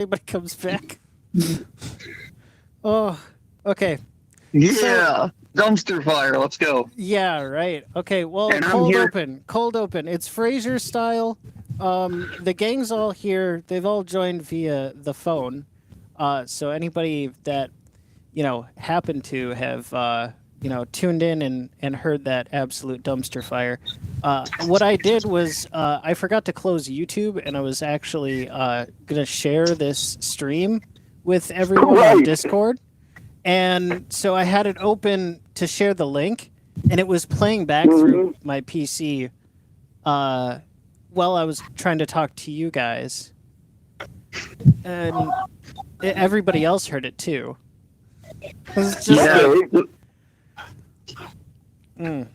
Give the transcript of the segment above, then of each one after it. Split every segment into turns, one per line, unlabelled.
Anybody comes back. Oh, okay.
Yeah, dumpster fire. Let's go.
Yeah, right. Okay, well,
And I'm here.
Cold open. It's Frasier style. The gang's all here. They've all joined via the phone. So anybody that, happened to have, tuned in and heard that absolute dumpster fire. What I did was I forgot to close YouTube, and I was actually gonna share this stream with everyone on Discord. And so I had it open to share the link, and it was playing back through my PC while I was trying to talk to you guys. And everybody else heard it too. It's just
You want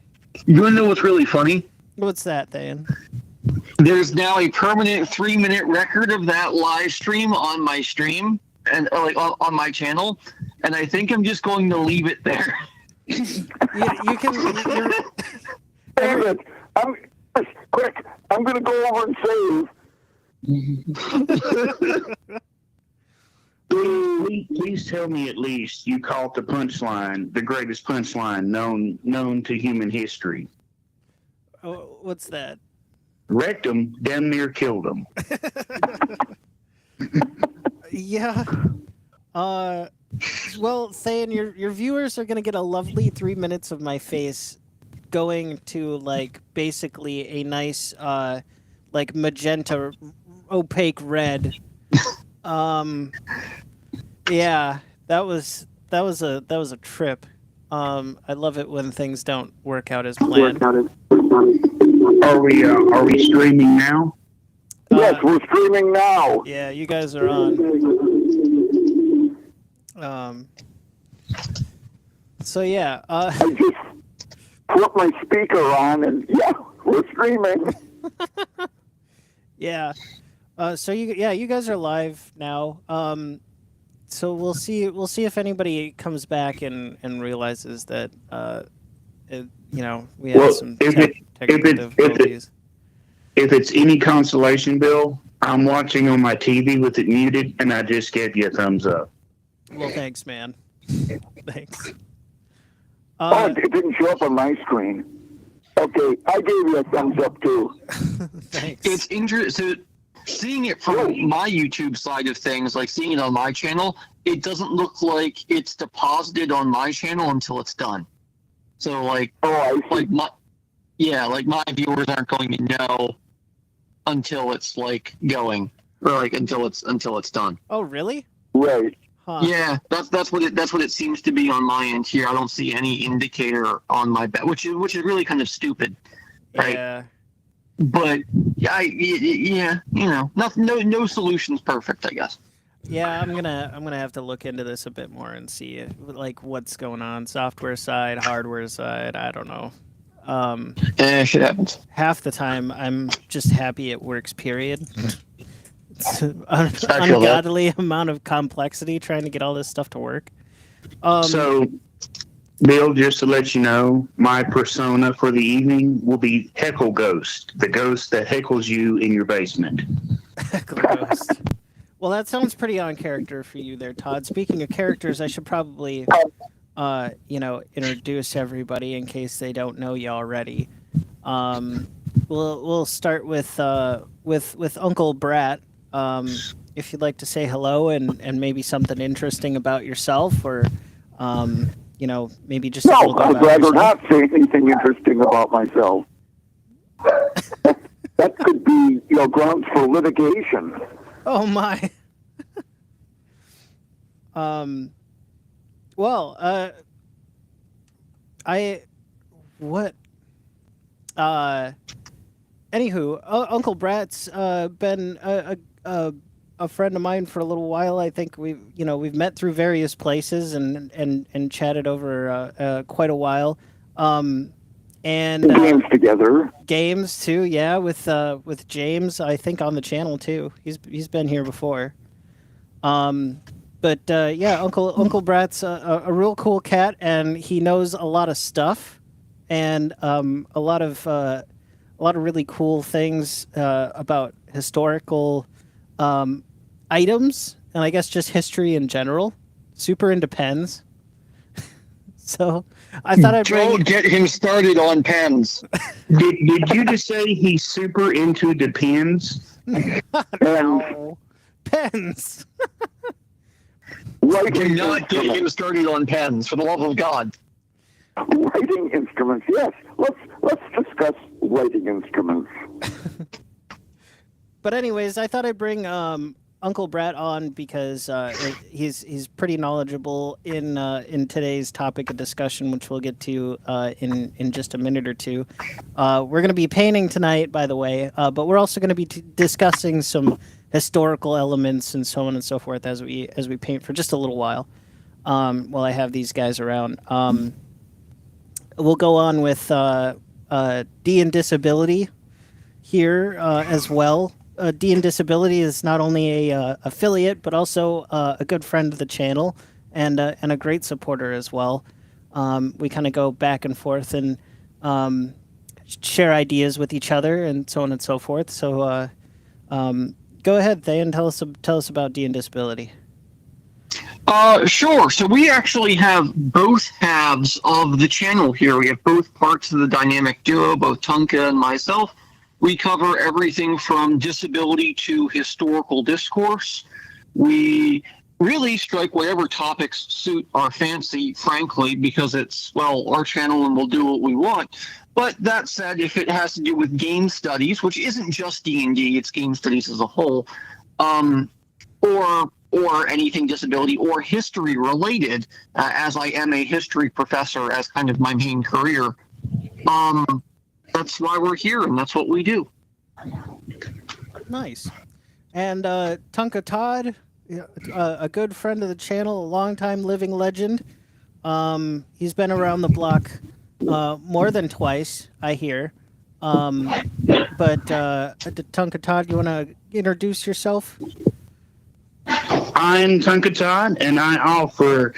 to know what's really funny?
What's that, Dan?
There's now a permanent 3-minute record of that live stream on my stream and on my channel, and I think I'm just going to leave it there.
You can.
Damn it! Quick! I'm going to go over and save.
Please tell me at least you caught the punchline, the greatest punchline known to human history.
Oh, what's that?
Wrecked him, damn near killed him.
Yeah. Well, Thayan, your viewers are gonna get a lovely 3 minutes of my face going to basically a nice magenta opaque red. Yeah, that was a trip. I love it when things don't work out as planned.
Are we streaming now?
Yes, we're streaming now.
Yeah, you guys are on. So yeah,
I just put my speaker on and we're streaming.
Yeah. So you guys are live now. So we'll see if anybody comes back and realizes that we had some technical difficulties.
If it's any consolation, Bill, I'm watching on my TV with it muted, and I just gave you a thumbs up.
Well, thanks, man. Thanks.
It didn't show up on my screen. Okay, I gave you a thumbs up too.
Thanks.
It's interesting. Seeing it from my YouTube side of things, like seeing it on my channel, it doesn't look like it's deposited on my channel until it's done. So my viewers aren't going to know until it's going, or until it's done.
Oh, really?
Right.
Huh.
Yeah, that's what it seems to be on my end here. I don't see any indicator on my back, which is really kind of stupid, right?
Yeah.
But no solution's perfect, I guess.
Yeah, I'm gonna have to look into this a bit more and see what's going on, software side, hardware side. I don't know.
Shit happens.
Half the time, I'm just happy it works. Period. It's an ungodly amount of complexity trying to get all this stuff to work.
So, Bill, just to let you know, my persona for the evening will be Heckle Ghost, the ghost that heckles you in your basement.
Heckle Ghost. Well, that sounds pretty on character for you there, Todd. Speaking of characters, I should probably, introduce everybody in case they don't know you already. We'll start with Uncle Brat. If you'd like to say hello and maybe something interesting about yourself, or maybe just a little bit
I'd
about
rather
yourself.
not say anything interesting about myself. That could be grounds for litigation.
Oh my. Well, anywho, Uncle Brat's been a friend of mine for a little while. I think we've met through various places and chatted over quite a while. And
games together.
Games too, yeah, with James, I think on the channel too. He's been here before. But Uncle Brat's a real cool cat, and he knows a lot of stuff, and a lot of really cool things about historical items, and I guess just history in general. Super into pens. So I thought I'd bring.
Don't get him started on pens.
Did you just say he's super into the pens?
No. Pens.
Writing
Do not get
instruments.
him started on pens, for the love of God.
Writing instruments. Yes, let's discuss writing instruments.
But anyways, I thought I'd bring Uncle Brett on because he's pretty knowledgeable in today's topic of discussion, which we'll get to in just a minute or two. We're going to be painting tonight, by the way, but we're also going to be discussing some historical elements and so on and so forth as we paint for just a little while I have these guys around. We'll go on with D&Disability here as well. D&Disability is not only a affiliate, but also a good friend of the channel and a great supporter as well. We kind of go back and forth and share ideas with each other and so on and so forth. So go ahead, Thayan, tell us about D&Disability.
Sure. So we actually have both halves of the channel here. We have both parts of the dynamic duo, both Tunka and myself. We cover everything from disability to historical discourse. We really strike whatever topics suit our fancy, frankly, because it's, well, our channel and we'll do what we want. But that said, if it has to do with game studies, which isn't just D&D, it's game studies as a whole, or anything disability or history related, as I am a history professor as kind of my main career, that's why we're here and that's what we do.
Nice. And Tunka Todd, a good friend of the channel, a longtime living legend. He's been around the block more than twice, I hear. But Tunka Todd, you want to introduce yourself?
I'm Tunka Todd, and I offer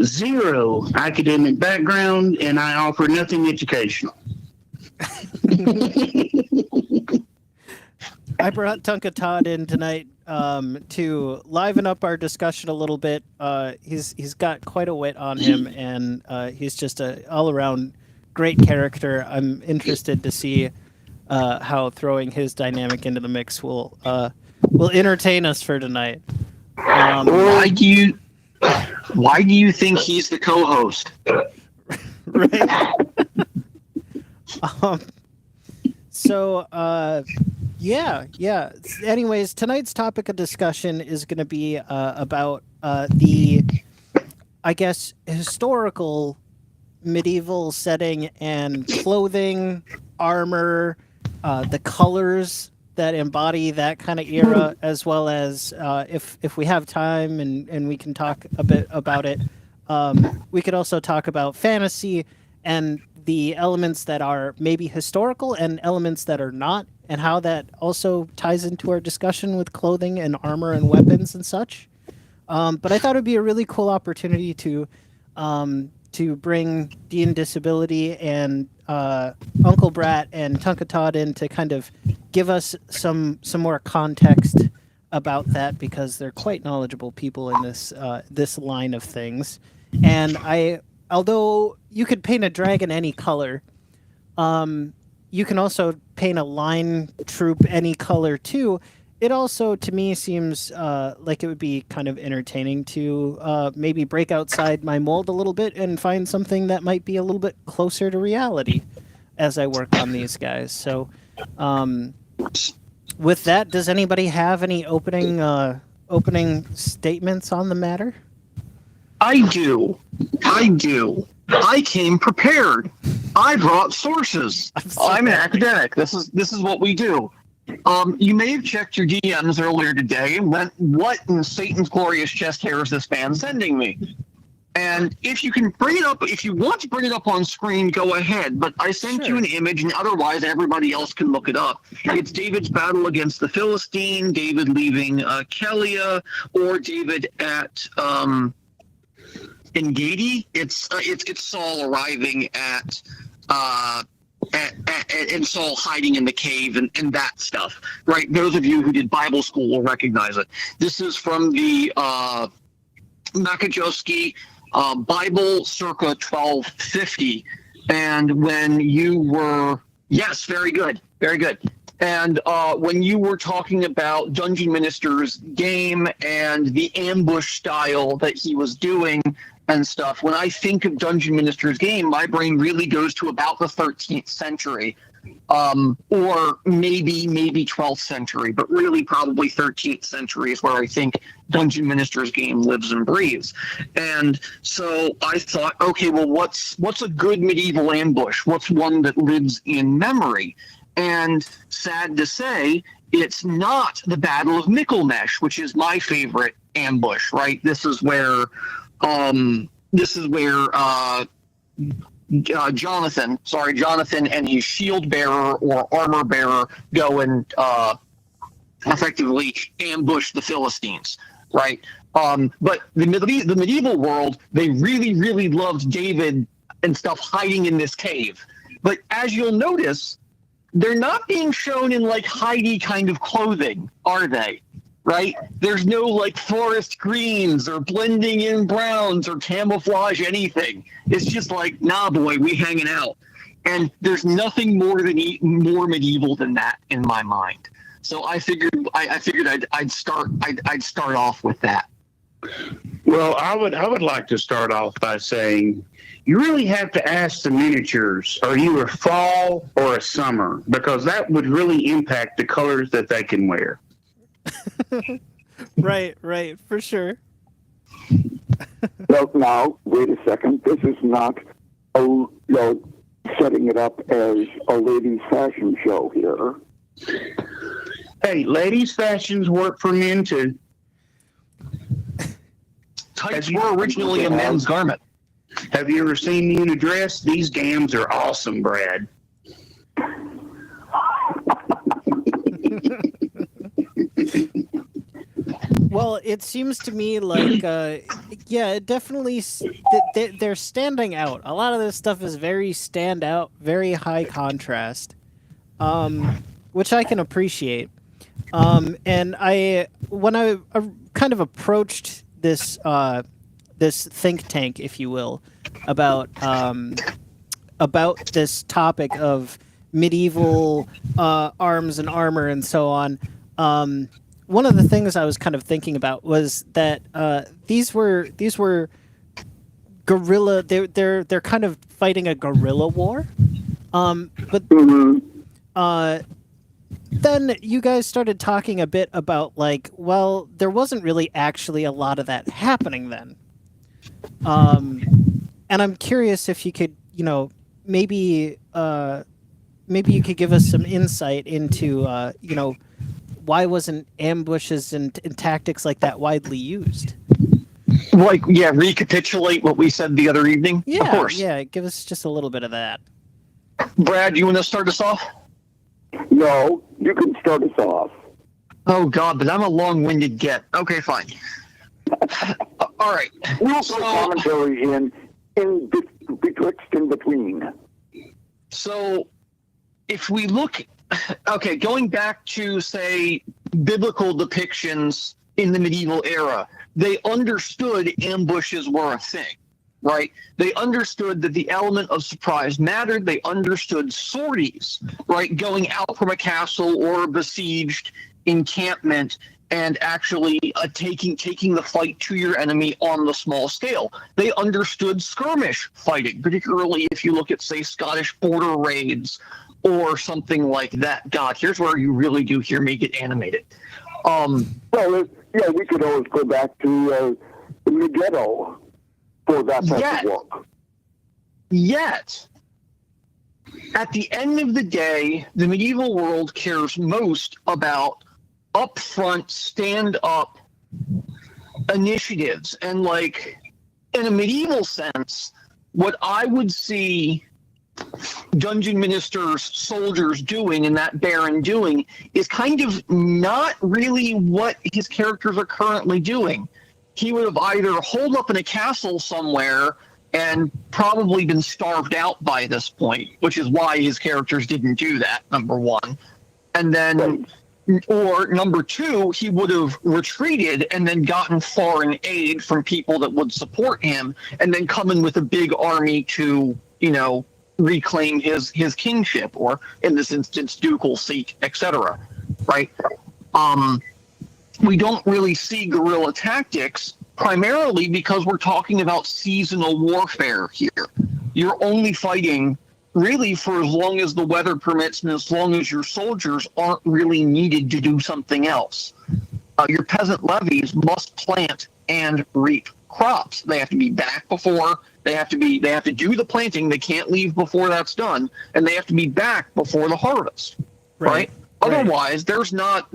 zero academic background, and I offer nothing educational.
I brought Tunka Todd in tonight to liven up our discussion a little bit. He's got quite a wit on him, and he's just a all-around great character. I'm interested to see how throwing his dynamic into the mix will entertain us for tonight.
Why do you think he's the co-host?
Right. Yeah. Anyways, tonight's topic of discussion is going to be about the, I guess, historical medieval setting and clothing, armor, the colors that embody that kind of era, as well as if we have time and we can talk a bit about it, we could also talk about fantasy and the elements that are maybe historical and elements that are not, and how that also ties into our discussion with clothing and armor and weapons and such. But I thought it'd be a really cool opportunity to bring D&Disability and Uncle Brat and Tunka Todd in to kind of give us some more context about that, because they're quite knowledgeable people in this line of things. And although you could paint a dragon any color, you can also paint a line troop any color too. It also, to me, seems like it would be kind of entertaining to maybe break outside my mold a little bit and find something that might be a little bit closer to reality as I work on these guys. So, with that, does anybody have any opening statements on the matter?
I do. I came prepared. I brought sources. I'm an academic. This is what we do. You may have checked your DMs earlier today and went, what in Satan's glorious chest hair is this man sending me? And if you can bring it up, if you want to bring it up on screen, go ahead. But I sent you an image, and otherwise everybody else can look it up. It's David's battle against the Philistine, David leaving Kelia, or David at Engedi. It's Saul arriving at and Saul hiding in the cave and that stuff, right? Those of you who did Bible school will recognize it. This is from the Makachowski Bible circa 1250. And when you were, yes, very good, very good. And when you were talking about Dungeon Minister's game and the ambush style that he was doing and stuff, when I think of Dungeon Minister's game, my brain really goes to about the 13th century, or maybe 12th century, but really probably 13th century is where I think Dungeon Minister's game lives and breathes. And so I thought, okay, well, what's a good medieval ambush? What's one that lives in memory? And sad to say, it's not the Battle of Michaelmesh, which is my favorite ambush, right? This is where Jonathan and his shield bearer or armor bearer go and effectively ambush the Philistines, right? But the medieval world, they really, really loved David and stuff hiding in this cave. But as you'll notice, they're not being shown in like hidey kind of clothing, are they? Right? There's no like forest greens or blending in browns or camouflage anything. It's just like, nah, boy, we hanging out. And there's nothing more medieval than that in my mind. So I figured I'd start off with that.
Well, I would like to start off by saying you really have to ask the miniatures, are you a fall or a summer? Because that would really impact the colors that they can wear.
Right, for sure.
Well, now, wait a second. This is not setting it up as a ladies' fashion show here.
Hey, ladies' fashions work for men too.
Tights were originally a men's garment.
Have you ever seen me in a dress? These gams are awesome, Brad.
Well, it seems to me like, it definitely, they're standing out. A lot of this stuff is very standout, very high contrast, which I can appreciate. And when I kind of approached this think tank, if you will, about this topic of medieval arms and armor and so on, one of the things I was kind of thinking about was that these were guerrilla. They're kind of fighting a guerrilla war, but then you guys started talking a bit about like, well, there wasn't really actually a lot of that happening then. And I'm curious if you could, maybe you could give us some insight into, why wasn't ambushes and tactics like that widely used?
Like, yeah, recapitulate what we said the other evening?
Yeah,
of course.
Yeah, give us just a little bit of that.
Brad, you want to start us off?
No, you can start us off.
Oh, God, but I'm a long-winded get. Okay, fine. All right.
We'll put commentary in between.
So, if we look, okay, going back to, say, biblical depictions in the medieval era, they understood ambushes were a thing, right? They understood that the element of surprise mattered. They understood sorties, right? Going out from a castle or a besieged encampment and actually taking the fight to your enemy on the small scale. They understood skirmish fighting, particularly if you look at, say, Scottish border raids or something like that. God, here's where you really do hear me get animated.
Well, we could always go back to the ghetto for that type of work.
Yet, at the end of the day, the medieval world cares most about upfront, stand-up initiatives. And, like, in a medieval sense, what I would see Dungeon Minister's soldiers doing and that Baron doing is kind of not really what his characters are currently doing. He would have either holed up in a castle somewhere and probably been starved out by this point, which is why his characters didn't do that, number one. And then, or number two, he would have retreated and then gotten foreign aid from people that would support him, and then come in with a big army to, reclaim his kingship, or in this instance, ducal seat, etc. Right? We don't really see guerrilla tactics, primarily because we're talking about seasonal warfare here. You're only fighting really for as long as the weather permits and as long as your soldiers aren't really needed to do something else. Your peasant levies must plant and reap crops. They have to be back before they have to do the planting. They can't leave before that's done, and they have to be back before the harvest. Right? Otherwise, there's not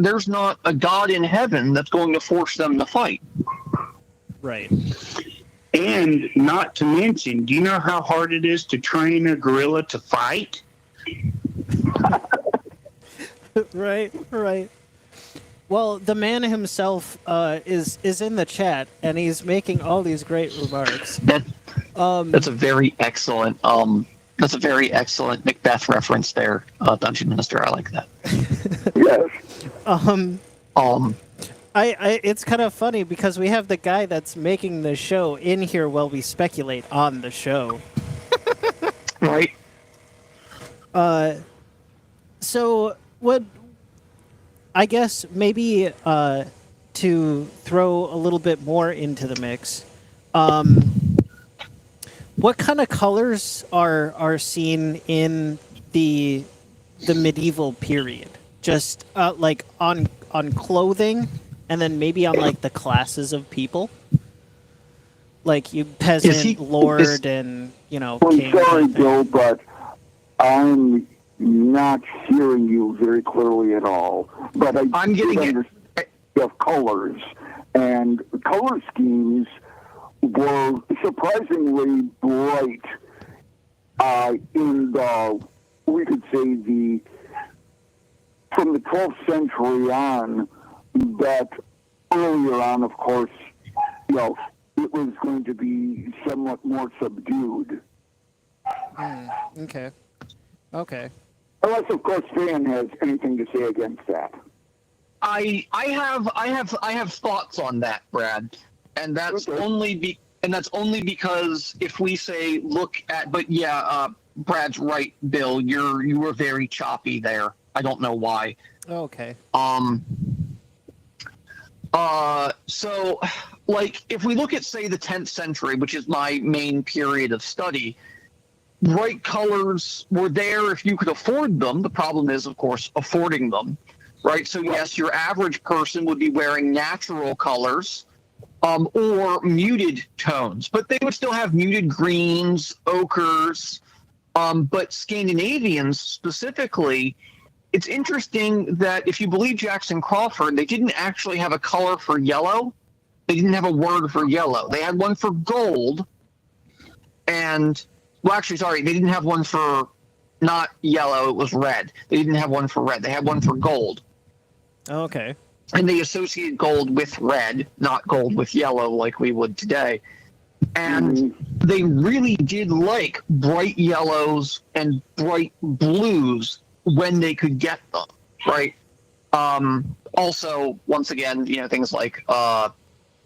a god in heaven that's going to force them to fight.
Right.
And not to mention, do you know how hard it is to train a gorilla to fight?
Right. Well, the man himself is in the chat, and he's making all these great remarks.
That's a very excellent Macbeth reference there, Dungeon Minister. I like that.
Yes.
It's kind of funny because we have the guy that's making the show in here while we speculate on the show.
Right.
So what? I guess maybe to throw a little bit more into the mix. What kind of colors are seen in the medieval period? Just like on clothing, and then maybe on like the classes of people, like you peasant, lord, and
I'm
king.
sorry, Bill, but I'm not hearing you very clearly at all. But
I'm getting it.
Of colors, and color schemes were surprisingly bright in the, we could say, from the 12th century on, but earlier on, of course, it was going to be somewhat more subdued.
Okay.
Unless, of course, Fan has anything to say against that.
I have thoughts on that, Brad, and that's only because if we say look at, but yeah, Brad's right, Bill. You were very choppy there. I don't know why.
Okay.
So, like, if we look at, say, the 10th century, which is my main period of study, bright colors were there if you could afford them. The problem is, of course, affording them, right? So, yes, your average person would be wearing natural colors or muted tones, but they would still have muted greens, ochres, but Scandinavians specifically. It's interesting that if you believe Jackson Crawford, they didn't actually have a color for yellow. They didn't have a word for yellow. They had one for gold. And, well, actually, sorry, they didn't have one for not yellow. It was red. They didn't have one for red. They had one for gold.
Okay.
And they associated gold with red, not gold with yellow like we would today. And they really did like bright yellows and bright blues when they could get them, right? Also, once again, things like a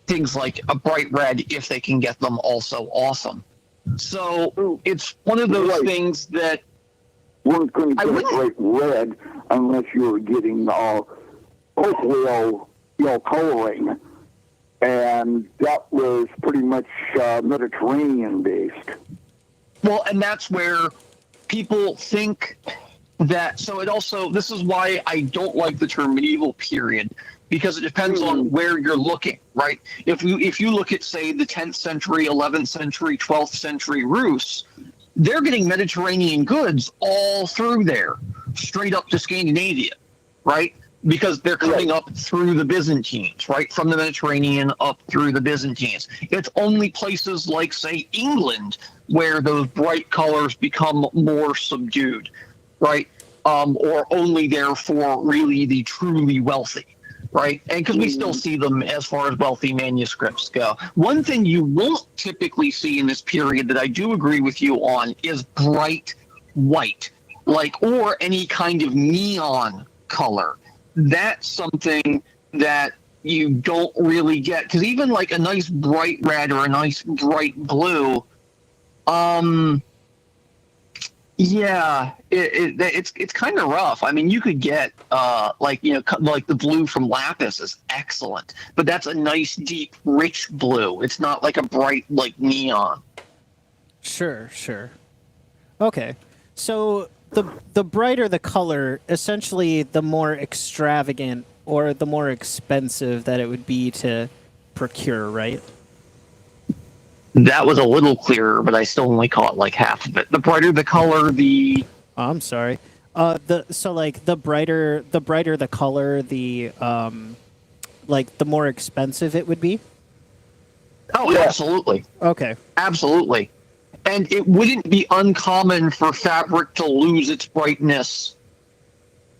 bright red, if they can get them, also awesome. So it's one of those things that
weren't going to get bright red unless you were getting oatmeal, coloring, and that was pretty much Mediterranean based.
Well, and that's where people think that, so it also, this is why I don't like the term medieval period, because it depends on where you're looking, right? If you look at, say, the 10th century, 11th century, 12th century Rus, they're getting Mediterranean goods all through there, straight up to Scandinavia, right? Because they're coming up through the Byzantines, right? From the Mediterranean up through the Byzantines. It's only places like, say, England, where those bright colors become more subdued, right? Or only there for really the truly wealthy. right? And because we still see them as far as wealthy manuscripts go. One thing you won't typically see in this period that I do agree with you on is bright white, or any kind of neon color. That's something that you don't really get, because even like a nice bright red or a nice bright blue, it's kind of rough. I mean, you could get like the blue from Lapis is excellent, but that's a nice deep rich blue. It's not like a bright like neon.
Sure. Okay, so the brighter the color, essentially the more extravagant or the more expensive that it would be to procure, right?
That was a little clearer, but I still only caught like half of it. The brighter the color, the
I'm sorry. The brighter the color, the the more expensive it would be.
Oh, yeah. Absolutely.
Okay.
Absolutely. And it wouldn't be uncommon for fabric to lose its brightness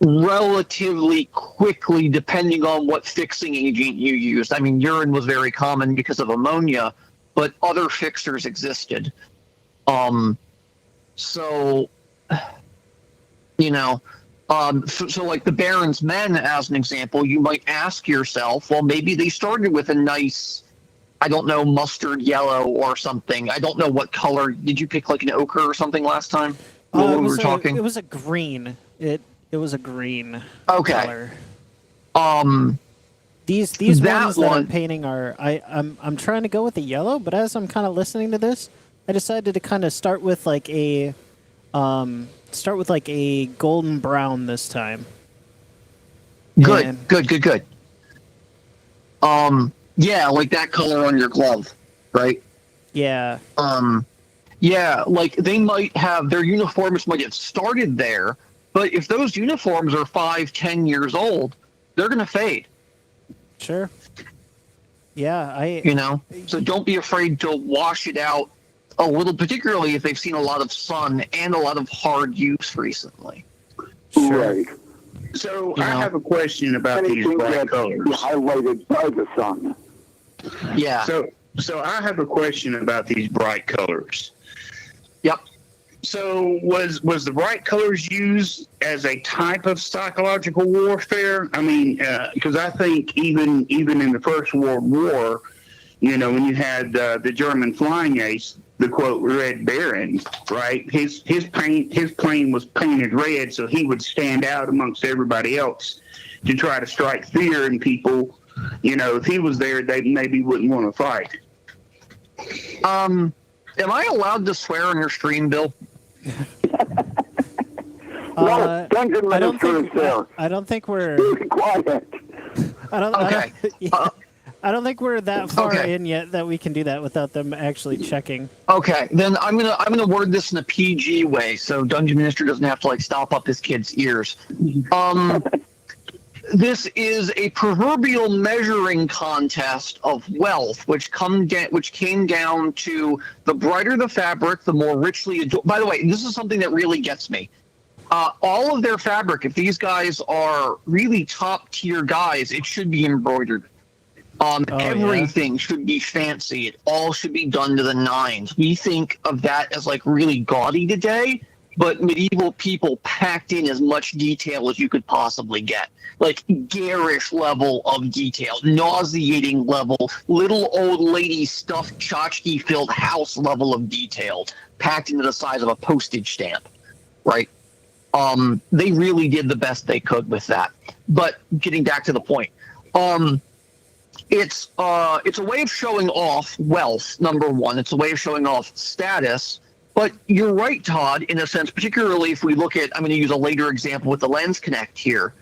relatively quickly, depending on what fixing agent you used. I mean, urine was very common because of ammonia, but other fixers existed. So like the Baron's Men, as an example, you might ask yourself, well, maybe they started with a nice, I don't know, mustard yellow or something. I don't know what color. Did you pick like an ochre or something last time when we were talking?
It was a green. It was a green
color.
These ones that I'm painting are I'm trying to go with the yellow, but as I'm kind of listening to this, I decided to kind of start with like a golden brown this time.
Good. Yeah, like that color on your glove, right?
Yeah.
Yeah, like they might have, their uniforms might have started there, but if those uniforms are 5-10 years old, they're going to fade.
Sure. Yeah,
so don't be afraid to wash it out a little, particularly if they've seen a lot of sun and a lot of hard use recently.
Sure. Right.
So I have a question about these bright colors.
Highlighted by the sun.
Yeah.
So I have a question about these bright colors.
Yep.
So was the bright colors used as a type of psychological warfare? I mean, because I think even in the First World War, when you had the German flying ace, the quote Red Baron, right? His plane was painted red, so he would stand out amongst everybody else to try to strike fear in people. If he was there, they maybe wouldn't want to fight.
Am I allowed to swear on your stream, Bill?
I
don't think we're.
Be quiet.
I don't think we're that far in yet that we can do that without them actually checking.
Okay, then I'm gonna word this in a PG way, so Dungeon Minister doesn't have to stop up his kid's ears. This is a proverbial measuring contest of wealth, which came down to the brighter the fabric, the more richly. By the way, this is something that really gets me. All of their fabric, if these guys are really top tier guys, it should be embroidered. Everything should be fancy. It all should be done to the nines. We think of that as really gaudy today, but medieval people packed in as much detail as you could possibly get. Garish level of detail, nauseating level, little old lady stuffed tchotchke filled house level of detail, packed into the size of a postage stamp, right? They really did the best they could with that. But getting back to the point, it's a way of showing off wealth, number one. It's a way of showing off status. But you're right, Todd, in a sense, particularly if we look at, I'm going to use a later example with the Lens Connect here,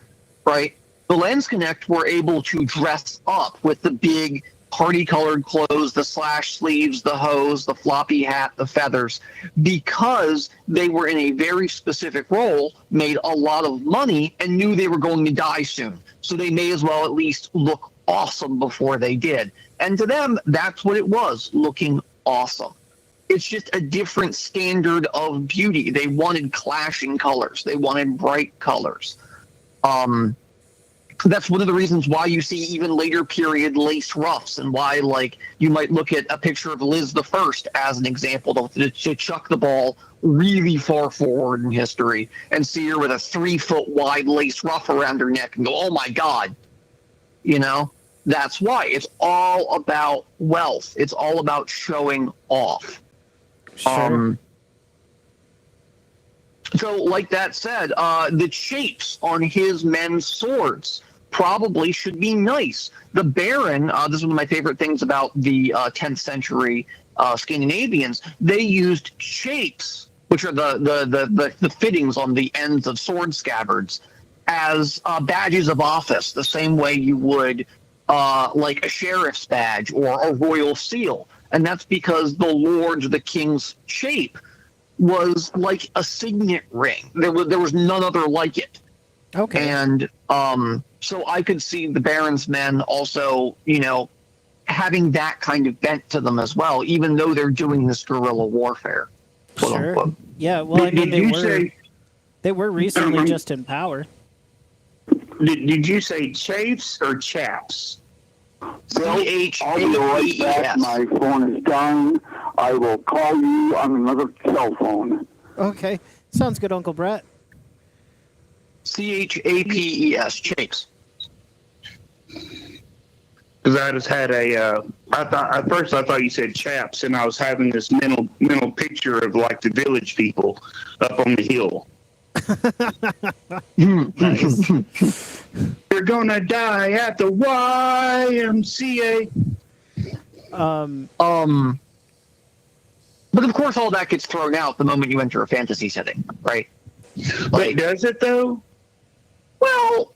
right? The Lens Connect were able to dress up with the big party-colored clothes, the slash sleeves, the hose, the floppy hat, the feathers, because they were in a very specific role, made a lot of money, and knew they were going to die soon. So they may as well at least look awesome before they did. And to them, that's what it was, looking awesome. It's just a different standard of beauty. They wanted clashing colors. They wanted bright colors. That's one of the reasons why you see even later period lace ruffs, and why, like, you might look at a picture of Liz the First as an example to chuck the ball really far forward in history and see her with a 3-foot wide lace ruff around her neck and go, oh my God. You know, that's why. It's all about wealth. It's all about showing off.
Sure.
So, like that said, the shapes on his men's swords probably should be nice. The Baron, this is one of my favorite things about the 10th century Scandinavians, they used shapes, which are the fittings on the ends of sword scabbards, as badges of office, the same way you would like a sheriff's badge or a royal seal. And that's because the lord's, the king's shape was like a signet ring. There was none other like it.
Okay.
And so I could see the Baron's men also, you know, having that kind of bent to them as well, even though they're doing this guerrilla warfare. Quote
Sure.
unquote.
Yeah. Well, I mean,
Did
they were recently just in power.
did you say chafes or chaps?
Bill, I'll be right back.
CHAPES.
My phone is dying. I will call you on another cell phone.
Okay. Sounds good, Uncle Brett.
CHAPES, shapes.
Because I just had at first I thought you said chaps, and I was having this mental picture of like the village people up on the hill.
Nice.
You're gonna die at the YMCA.
But of course, all that gets thrown out the moment you enter a fantasy setting, right?
But does it though?
Well,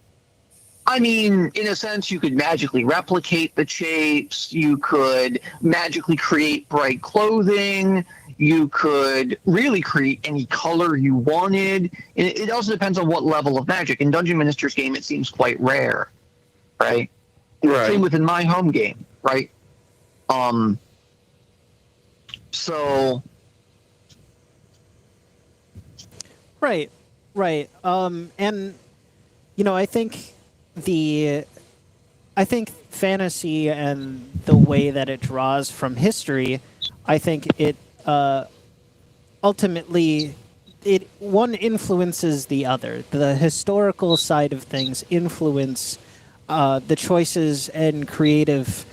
I mean, in a sense, you could magically replicate the shapes. You could magically create bright clothing. You could really create any color you wanted. It also depends on what level of magic. In Dungeon Minister's game, it seems quite rare, right? Same within my home game, right? So.
Right. And you know, I think fantasy and the way that it draws from history, I think it ultimately one influences the other. The historical side of things influence the choices and creative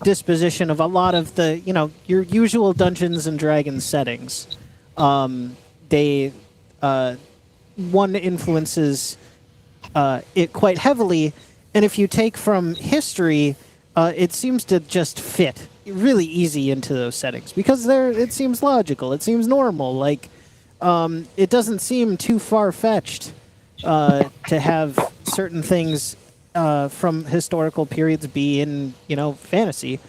disposition of a lot of the, you know, your usual Dungeons and Dragons settings. One influences it quite heavily, and if you take from history, it seems to just fit really easy into those settings because it seems logical, it seems normal. Like, it doesn't seem too far-fetched to have certain things from historical periods be in, you know, fantasy.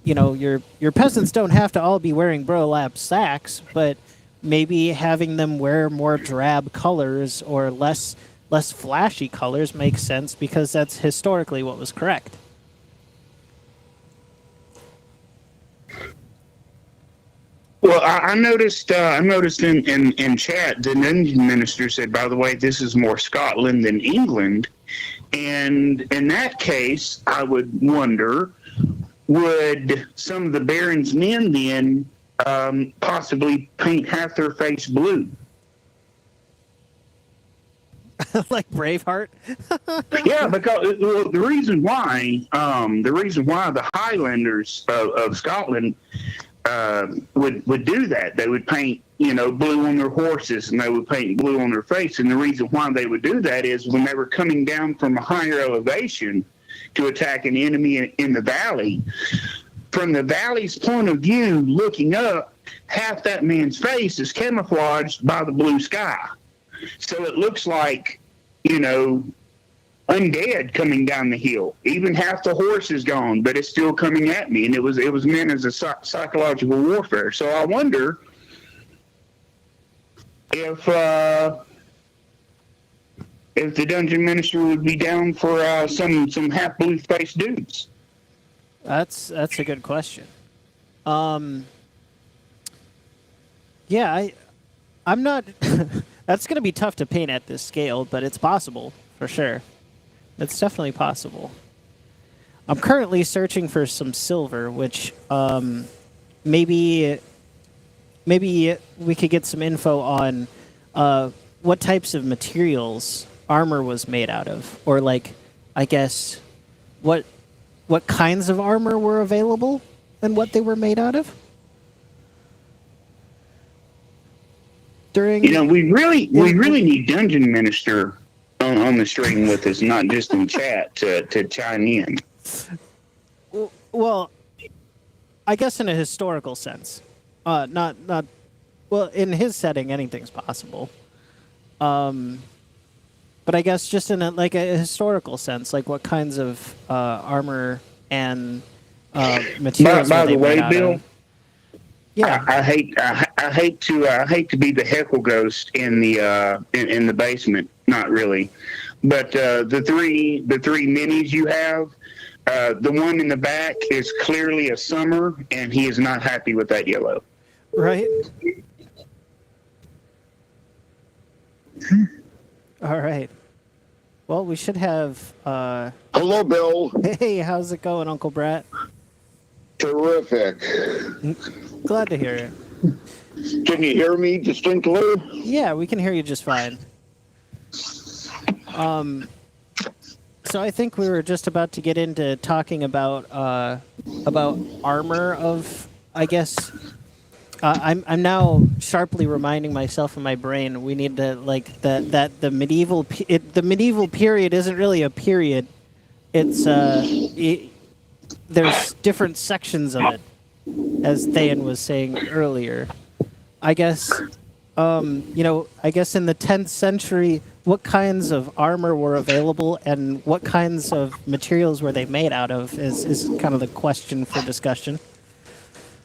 You know, your peasants don't have to all be wearing burlap sacks, but maybe having them wear more drab colors or less flashy colors makes sense because that's historically what was correct.
Well, I noticed in chat, the Dungeon Minister said, by the way, this is more Scotland than England. And in that case, I would wonder, would some of the Baron's men then possibly paint half their face blue?
Like Braveheart?
Yeah, because the reason why the Highlanders of Scotland would do that, they would paint, you know, blue on their horses, and they would paint blue on their face. And the reason why they would do that is when they were coming down from a higher elevation to attack an enemy in the valley, from the valley's point of view, looking up, half that man's face is camouflaged by the blue sky. So it looks like, you know, undead coming down the hill. Even half the horse is gone, but it's still coming at me. And it was meant as a psychological warfare. So I wonder if the Dungeon Minister would be down for some half blue faced dudes.
That's a good question. Yeah, I'm not. That's going to be tough to paint at this scale, but it's possible for sure. It's definitely possible. I'm currently searching for some silver, which maybe we could get some info on what types of materials armor was made out of, or like, I guess, what kinds of armor were available and what they were made out of. During
We really need Dungeon Minister on the stream with us, not just in chat to chime in.
Well, I guess in a historical sense, not well, in his setting, anything's possible. But I guess just in a historical sense, like what kinds of armor and materials
By
were they
the way,
made out
Bill,
of? Yeah.
I hate to be the heckle ghost in the basement. Not really, but the three minis you have, the one in the back is clearly a summer, and he is not happy with that yellow.
Right. All right. Well, we should have.
Hello, Bill.
Hey, how's it going, Uncle Brett?
Terrific.
Glad to hear it.
Can you hear me distinctly?
Yeah, we can hear you just fine. So I think we were just about to get into talking about armor of, I guess. I'm now sharply reminding myself in my brain we need to that the medieval period isn't really a period. It's there's different sections of it, as Thayan was saying earlier. I guess I guess in the 10th century, what kinds of armor were available and what kinds of materials were they made out of is kind of the question for discussion.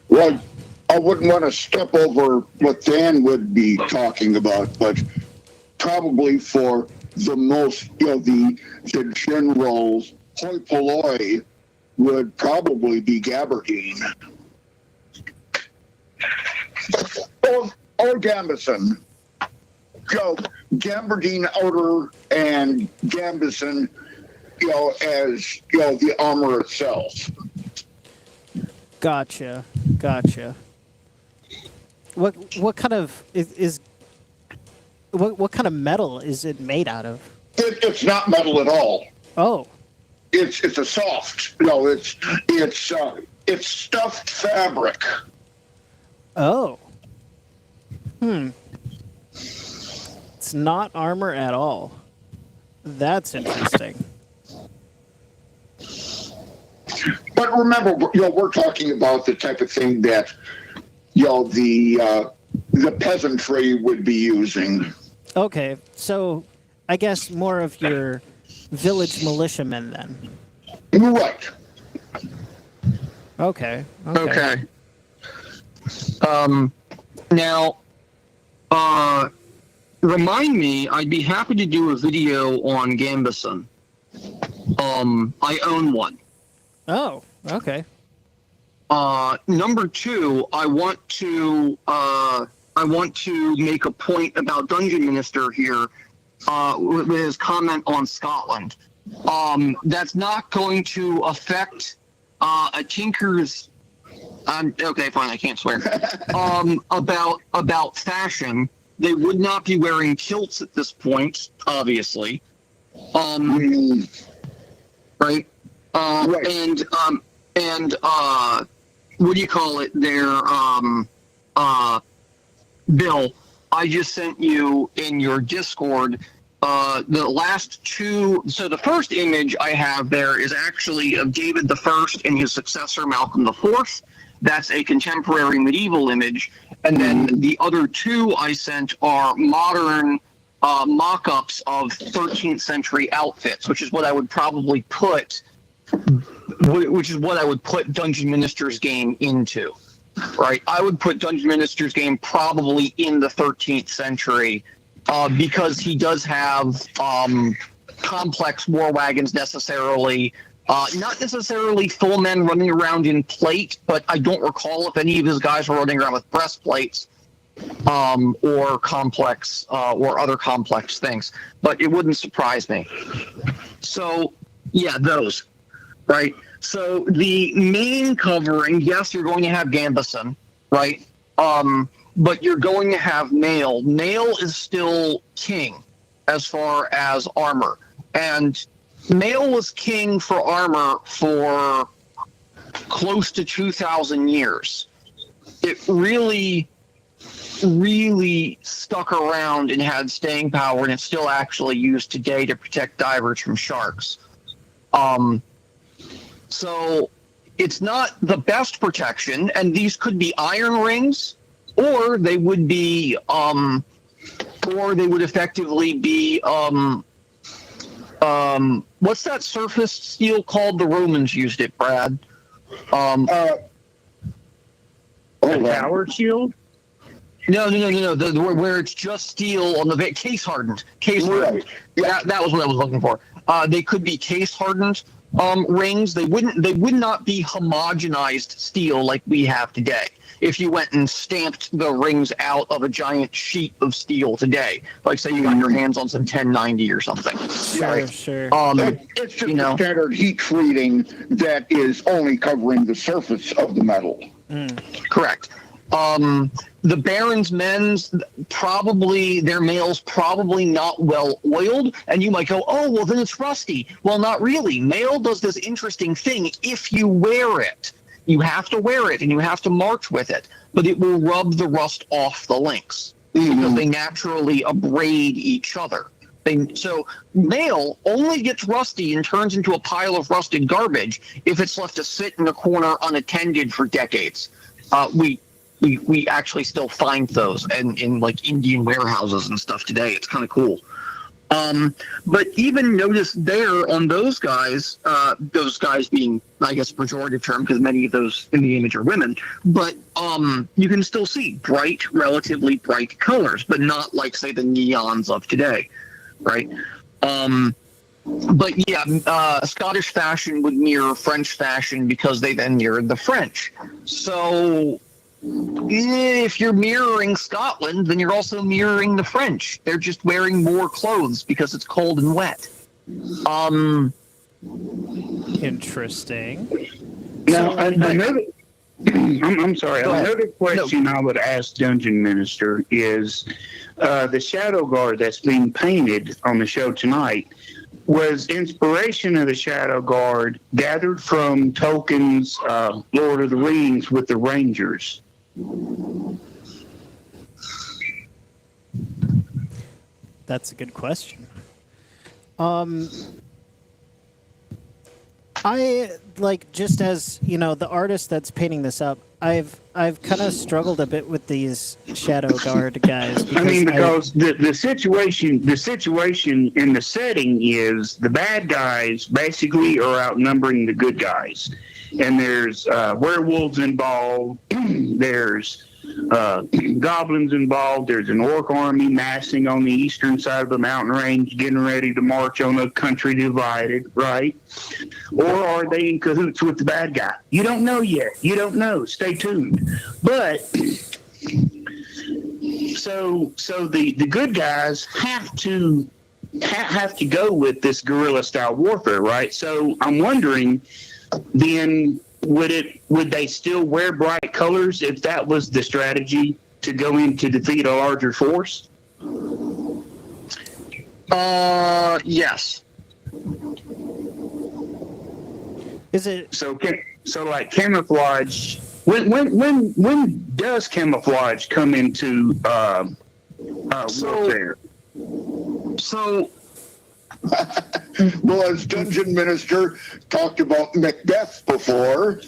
Well, I wouldn't want to step over what Dan would be talking about, but probably for the most, the general hoi polloi would probably be gabardine. Or gambeson. Gabardine outer and gambeson, as, the armor itself.
Gotcha. What kind of what kind of metal is it made out of?
It's not metal at all.
Oh.
It's a soft. It's stuffed fabric.
Oh. It's not armor at all. That's interesting.
But remember, we're talking about the type of thing that, the peasantry would be using.
Okay, so I guess more of your village militiamen then.
Right.
Okay.
Now, remind me, I'd be happy to do a video on Gambeson. I own one.
Oh, okay.
Number two, I want to make a point about Dungeon Minister here, with his comment on Scotland. That's not going to affect a tinker's. Okay, fine, I can't swear. About fashion, they would not be wearing kilts at this point, obviously. Right.
Right.
And what do you call it there? Bill, I just sent you in your Discord the last two. So the first image I have there is actually of David the First and his successor Malcolm the Fourth. That's a contemporary medieval image. And then the other two I sent are modern mock-ups of 13th century outfits, which is what I would probably put Dungeon Minister's game into, right? I would put Dungeon Minister's game probably in the 13th century because he does have complex war wagons necessarily. Not necessarily full men running around in plate, but I don't recall if any of his guys were running around with breastplates. or complex or other complex things. But it wouldn't surprise me. So yeah, those, right? So the main covering, yes, you're going to have gambeson, right? But you're going to have mail. Mail is still king as far as armor. And mail was king for armor for close to 2,000 years. It really, really stuck around and had staying power, and it's still actually used today to protect divers from sharks. So it's not the best protection, and these could be iron rings, or they would be, or they would effectively be, what's that surface steel called? The Romans used it, Brad.
A power shield?
No. Where it's just steel on the case hardened. Case hardened.
Right.
That was what I was looking for. They could be case hardened rings. They would not be homogenized steel like we have today. If you went and stamped the rings out of a giant sheet of steel today, like say you got your hands on some 1090 or something.
Sure.
It's just a standard heat treating that is only covering the surface of the metal.
Correct. The Baron's men's, probably their mail's probably not well oiled, and you might go, oh, well, then it's rusty. Well, not really. Mail does this interesting thing. If you wear it, you have to wear it and you have to march with it, but it will rub the rust off the links because they naturally abrade each other. So mail only gets rusty and turns into a pile of rusted garbage if it's left to sit in a corner unattended for decades. We actually still find those in like Indian warehouses and stuff today. It's kind of cool. But even notice there on those guys being, I guess, a pejorative term because many of those in the image are women, but you can still see relatively bright colors, but not like, say, the neons of today, right? But yeah, Scottish fashion would mirror French fashion because they then mirrored the French. So if you're mirroring Scotland, then you're also mirroring the French. They're just wearing more clothes because it's cold and wet.
Interesting.
Now, another, I'm sorry. Another question I would ask Dungeon Minister is the Shadow Guard that's being painted on the show tonight. Was inspiration of the Shadow Guard gathered from Tolkien's Lord of the Rings with the Rangers?
That's a good question. I like, just as you know, the artist that's painting this up, I've kind of struggled a bit with these Shadow Guard guys.
Because the situation in the setting is the bad guys basically are outnumbering the good guys, and there's werewolves involved, there's goblins involved, there's an orc army massing on the eastern side of the mountain range getting ready to march on a country divided, right? Or are they in cahoots with the bad guy? You don't know yet. You don't know. Stay tuned. But so the good guys have to go with this guerrilla style warfare, right? So I'm wondering then, would they still wear bright colors if that was the strategy to go in to defeat a larger force?
Yes.
Is it
so like camouflage? When does camouflage come into warfare?
So.
Well, as Dungeon Minister talked about Macbeth before.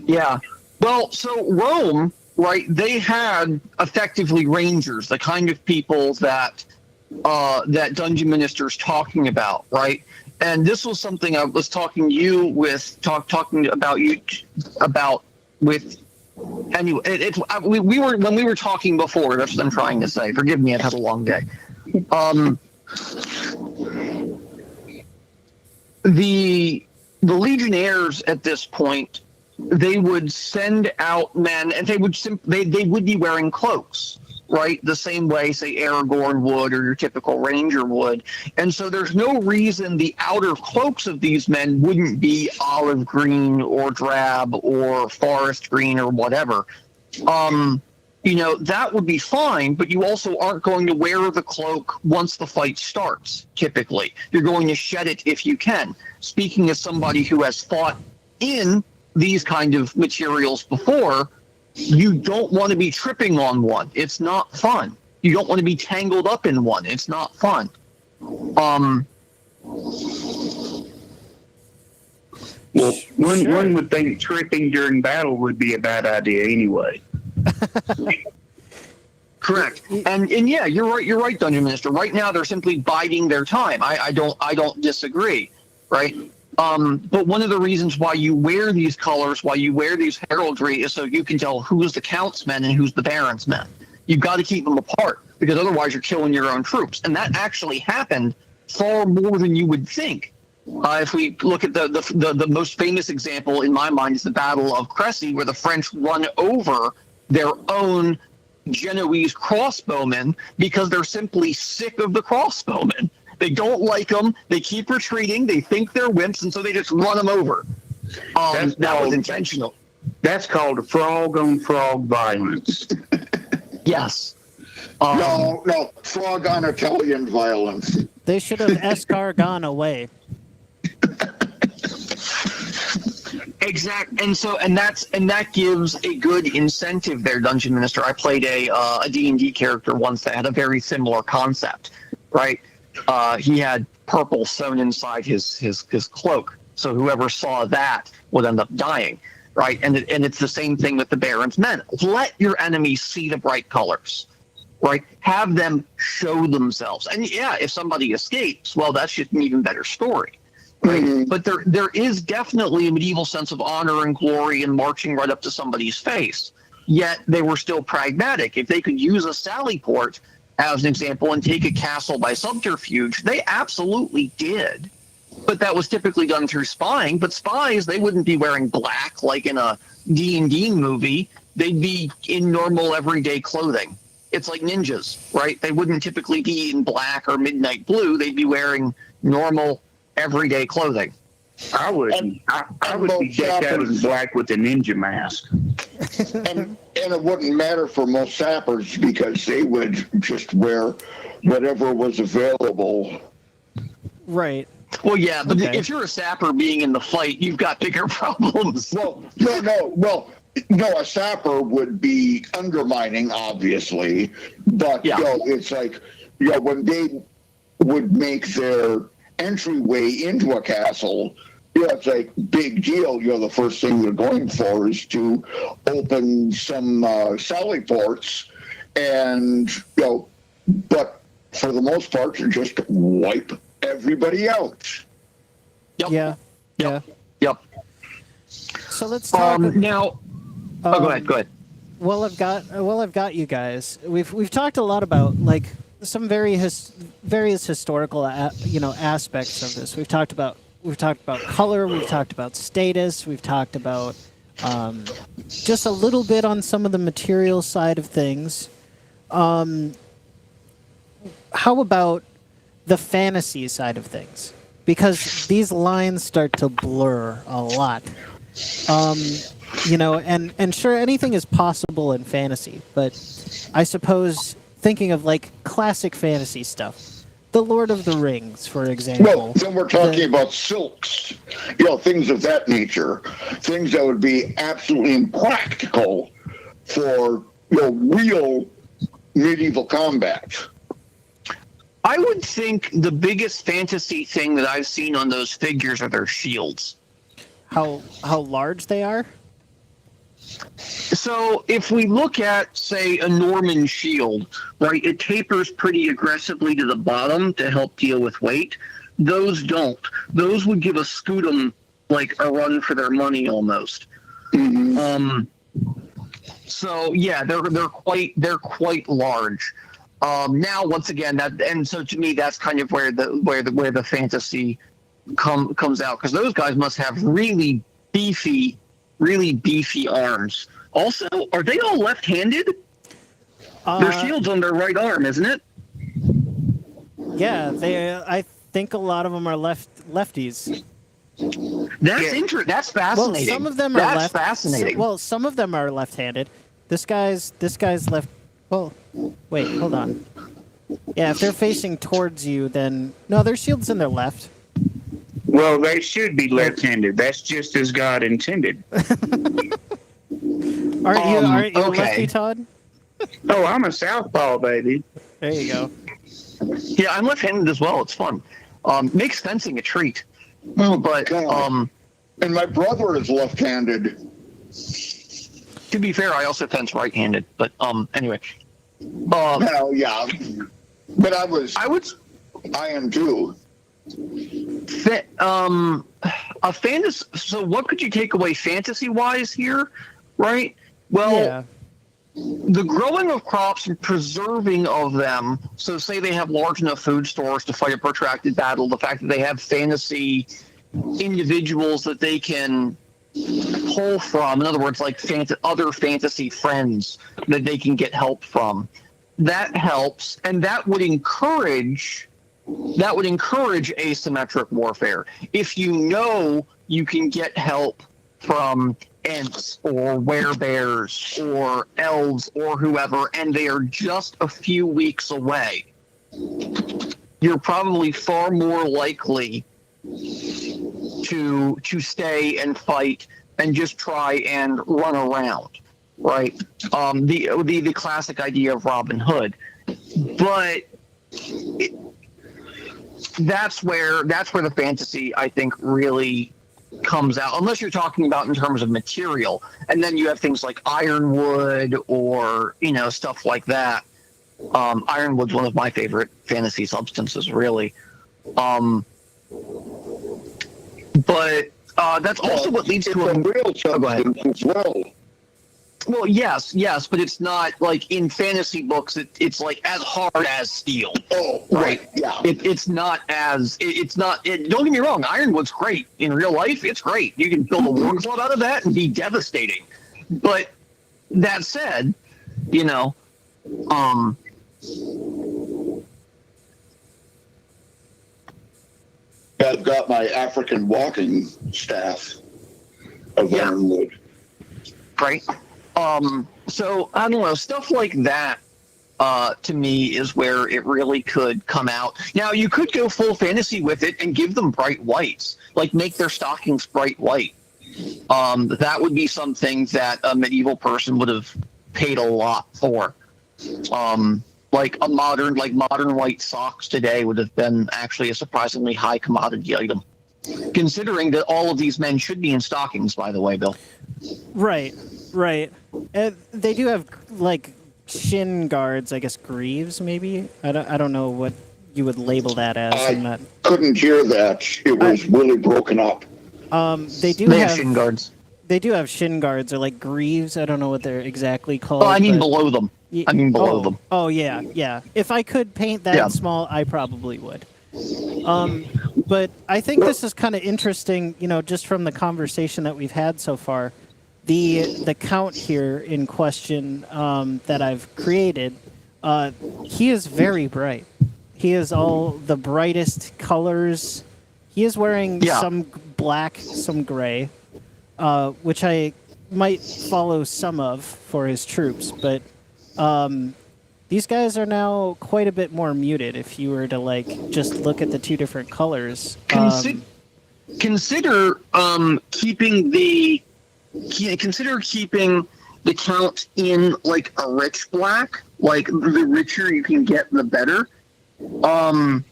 Yeah. Well, so Rome, right, they had effectively rangers, the kind of people that Dungeon Minister's talking about, right? And this was something I was talking to you with, talking about you about with. Anyway, we were when we were talking before. That's what I'm trying to say. Forgive me, I've had a long day. The Legionnaires at this point, they would send out men, and they would be wearing cloaks, right? The same way, say, Aragorn would or your typical ranger would. And so there's no reason the outer cloaks of these men wouldn't be olive green or drab or forest green or whatever. That would be fine, but you also aren't going to wear the cloak once the fight starts, typically. You're going to shed it if you can. Speaking as somebody who has fought in these kind of materials before, you don't want to be tripping on one. It's not fun. You don't want to be tangled up in one. It's not fun.
Well, one would think tripping during battle would be a bad idea anyway.
Correct. And yeah, you're right. You're right, Dungeon Minister. Right now, they're simply biding their time. I don't disagree. Right. But one of the reasons why you wear these colors, why you wear these heraldry, is so you can tell who's the Count's men and who's the Baron's men. You've got to keep them apart, because otherwise you're killing your own troops. And that actually happened far more than you would think. If we look at the most famous example in my mind is the Battle of Crécy, where the French run over their own Genoese crossbowmen because they're simply sick of the crossbowmen. They don't like them. They keep retreating. They think they're wimps, and so they just run them over. That was intentional.
That's called frog on frog violence.
Yes.
No, frog on Italian violence.
They should have escargot away.
Exact, and that gives a good incentive there, Dungeon Minister. I played a D&D character once that had a very similar concept, right? He had purple sewn inside his cloak, so whoever saw that would end up dying, right? And it's the same thing with the Baron's men. Let your enemies see the bright colors, right? Have them show themselves, and yeah, if somebody escapes, well, that's just an even better story. Right. Mm-hmm. But there is definitely a medieval sense of honor and glory in marching right up to somebody's face. Yet they were still pragmatic. If they could use a sally port as an example and take a castle by subterfuge, they absolutely did. But that was typically done through spying. But spies, they wouldn't be wearing black like in a D&D movie. They'd be in normal everyday clothing. It's like ninjas, right? They wouldn't typically be in black or midnight blue. They'd be wearing normal everyday clothing.
I would be decked out in black with a ninja mask.
And it wouldn't matter for most sappers because they would just wear whatever was available.
Right.
Well, yeah, but if you're a sapper being in the fight, you've got bigger problems.
Well, no, a sapper would be undermining, obviously, but it's like, when they would make their entryway into a castle, it's like big deal. The first thing they're going for is to open some sally ports, and but for the most part, you just wipe everybody out.
Yep.
Yeah. So let's talk
now. Go ahead.
Well, I've got you guys. We've talked a lot about like some various historical aspects of this. We've talked about color. We've talked about status. We've talked about just a little bit on some of the material side of things. How about the fantasy side of things? Because these lines start to blur a lot. And sure, anything is possible in fantasy, but I suppose thinking of like classic fantasy stuff, The Lord of the Rings, for example.
Well, then we're talking about silks, things of that nature, things that would be absolutely impractical for real medieval combat.
I would think the biggest fantasy thing that I've seen on those figures are their shields.
How large they are?
So if we look at, say, a Norman shield, right, it tapers pretty aggressively to the bottom to help deal with weight. Those don't. Those would give a scutum like a run for their money almost. Mm-hmm. So yeah, they're quite large. Now once again so to me that's kind of where the fantasy comes out, because those guys must have really beefy arms. Also, are they all left-handed?
Their shield's on their right arm, isn't it?
Yeah, I think a lot of them are lefties.
That's
Well,
fascinating.
some of them are
That's fascinating.
Well, some of them are left-handed. This guy's left. Well, wait, hold on. Yeah, if they're facing towards you, then no, their shield's in their left.
Well, they should be left-handed. That's just as God intended.
Aren't you a
okay.
lefty, Todd?
Oh, I'm a southpaw, baby.
There you go.
Yeah, I'm left-handed as well. It's fun. Makes fencing a treat.
Oh,
But
God. And my brother is left-handed.
to be fair, I also fence right-handed. But anyway.
Well, yeah. But I am too.
A fantasy. So, what could you take away fantasy-wise here, right? Well,
Yeah.
the growing of crops and preserving of them. So, say they have large enough food stores to fight a protracted battle. The fact that they have fantasy individuals that they can pull from. In other words, like other fantasy friends that they can get help from. That helps, and that would encourage asymmetric warfare. If you know you can get help from Ents or werebears or elves or whoever, and they are just a few weeks away, you're probably far more likely to stay and fight and just try and run around, right? The classic idea of Robin Hood, but that's where the fantasy, I think, really comes out, unless you're talking about in terms of material, and then you have things like ironwood or stuff like that. Ironwood's one of my favorite fantasy substances, really. But that's also what leads to
a real substance as well.
Well, yes, but it's not like in fantasy books. It's like as hard as steel.
Oh, right. Yeah.
It's not as don't get me wrong. Ironwood's great in real life. It's great. You can build a war club out of that and be devastating. But that said,
I've got my African walking staff of ironwood.
Right. So I don't know, stuff like that. To me, is where it really could come out. Now, you could go full fantasy with it and give them bright whites, like make their stockings bright white. That would be something that a medieval person would have paid a lot for. Like modern white socks today would have been actually a surprisingly high commodity item, considering that all of these men should be in stockings, by the way, Bill.
Right. They do have like shin guards, I guess greaves, maybe. I don't know what you would label that as.
I couldn't hear that. It was really broken up.
They have
shin guards.
They do have shin guards or like greaves. I don't know what they're exactly called.
Oh, I mean below them. Below them.
Oh yeah. If I could paint that small, I probably would. But I think this is kind of interesting, just from the conversation that we've had so far. The count here in question that I've created, he is very bright. He is all the brightest colors. He is wearing some black, some gray, which I might follow some of for his troops, but these guys are now quite a bit more muted if you were to just look at the two different colors.
Consider keeping the count in like a rich black. Like the richer you can get, the better. And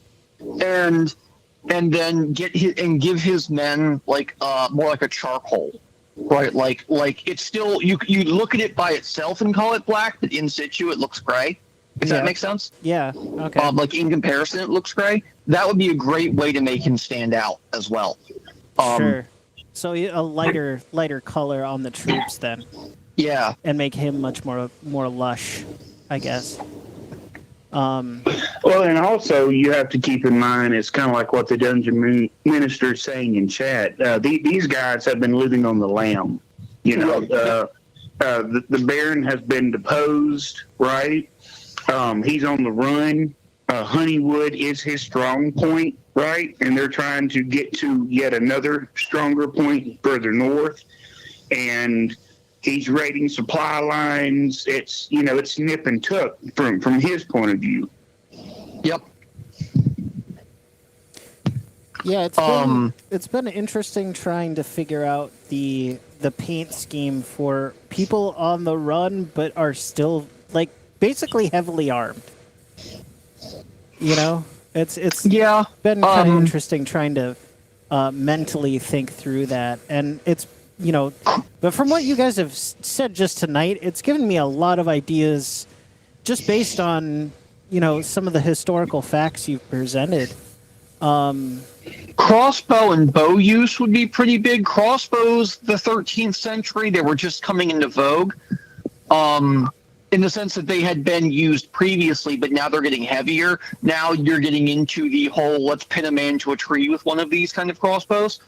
then give his men more like a charcoal. Right, like it's still you look at it by itself and call it black, but in situ it looks gray. If that makes sense.
Yeah. Okay.
Like in comparison, it looks gray. That would be a great way to make him stand out as well.
Sure. So a lighter color on the troops then.
Yeah.
And make him much more lush, I guess.
Well, and also you have to keep in mind, it's kind of like what the Dungeon Minister is saying in chat. These guys have been living on the lamb. the Baron has been deposed, right? He's on the run. Honeywood is his strong point, right? And they're trying to get to yet another stronger point further north. And he's raiding supply lines. It's nip and tuck from his point of view.
Yep.
Yeah, it's been interesting trying to figure out the paint scheme for people on the run, but are still like basically heavily armed. You know, it's been kind of interesting trying to mentally think through that, and it's but from what you guys have said just tonight, it's given me a lot of ideas, just based on some of the historical facts you've presented.
Crossbow and bow use would be pretty big. Crossbows, the 13th century, they were just coming into vogue. In the sense that they had been used previously, but now they're getting heavier. Now you're getting into the whole let's pin a man to a tree with one of these kind of crossbows.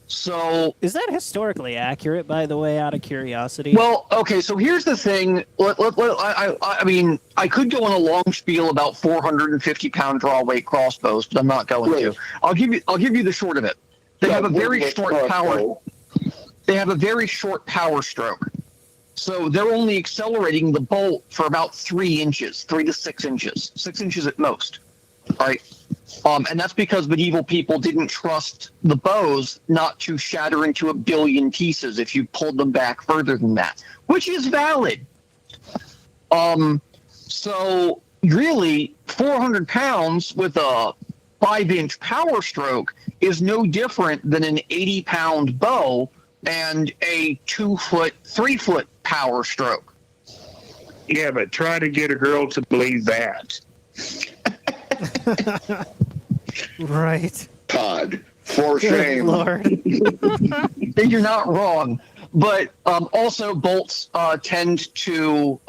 So
is that historically accurate, by the way, out of curiosity?
Well, okay, so here's the thing. I mean, I could go on a long spiel about 450-pound draw weight crossbows, but I'm not going to. I'll give you the short of it. They have a very short power. They have a very short power stroke. So they're only accelerating the bolt for about 3 inches, 3 to 6 inches, 6 inches at most, right? And that's because medieval people didn't trust the bows not to shatter into a billion pieces if you pulled them back further than that, which is valid. So really, 400 pounds with a 5-inch power stroke is no different than an 80-pound bow and a 2-foot, 3-foot power stroke.
Yeah, but try to get a girl to believe that.
Right.
Todd, for
Good
shame.
Lord.
You're not wrong. But also bolts tend to,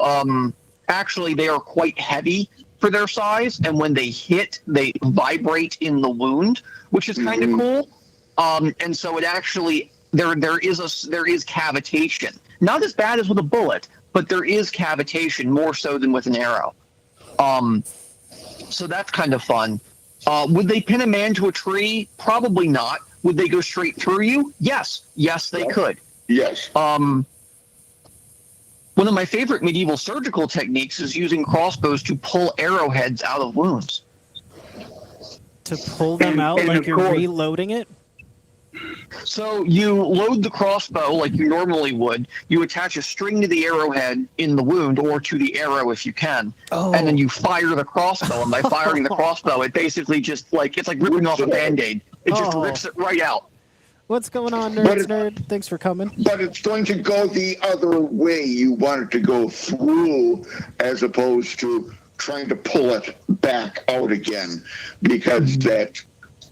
actually, they are quite heavy for their size. And when they hit, they vibrate in the wound, which is kind of cool. And so it actually, there is cavitation. Not as bad as with a bullet, but there is cavitation more so than with an arrow. So that's kind of fun. Would they pin a man to a tree? Probably not. Would they go straight through you? Yes. Yes, they could.
Yes.
One of my favorite medieval surgical techniques is using crossbows to pull arrowheads out of wounds.
To pull them out
And
like
of
you're
course-
reloading it?
So you load the crossbow like you normally would. You attach a string to the arrowhead in the wound, or to the arrow if you can, and then you fire the crossbow. And by firing the crossbow, it basically just it's like ripping off a Band-Aid. It just rips it right out.
What's going on,
But
nerd? Thanks for coming.
But it's going to go the other way. You want it to go through as opposed to trying to pull it back out again, because that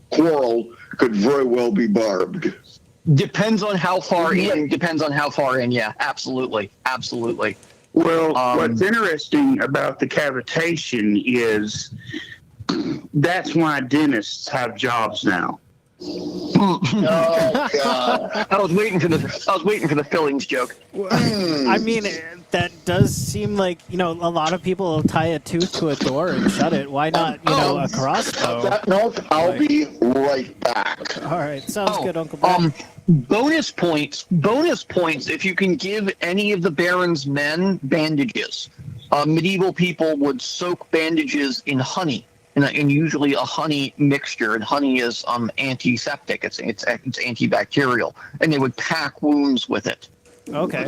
quarrel could very well be barbed.
Depends on how far in. Yeah, absolutely.
Well, what's interesting about the cavitation is that's why dentists have jobs now.
Oh God!
I was waiting for the fillings joke.
I mean, that does seem like, a lot of people will tie a tooth to a door and shut it. Why not, a crossbow?
On that note, I'll be right back.
All right, sounds good, Uncle Ben.
Bonus points if you can give any of the Baron's men bandages. Medieval people would soak bandages in honey, and usually a honey mixture, and honey is antiseptic. It's antibacterial, and they would pack wounds with it.
Okay.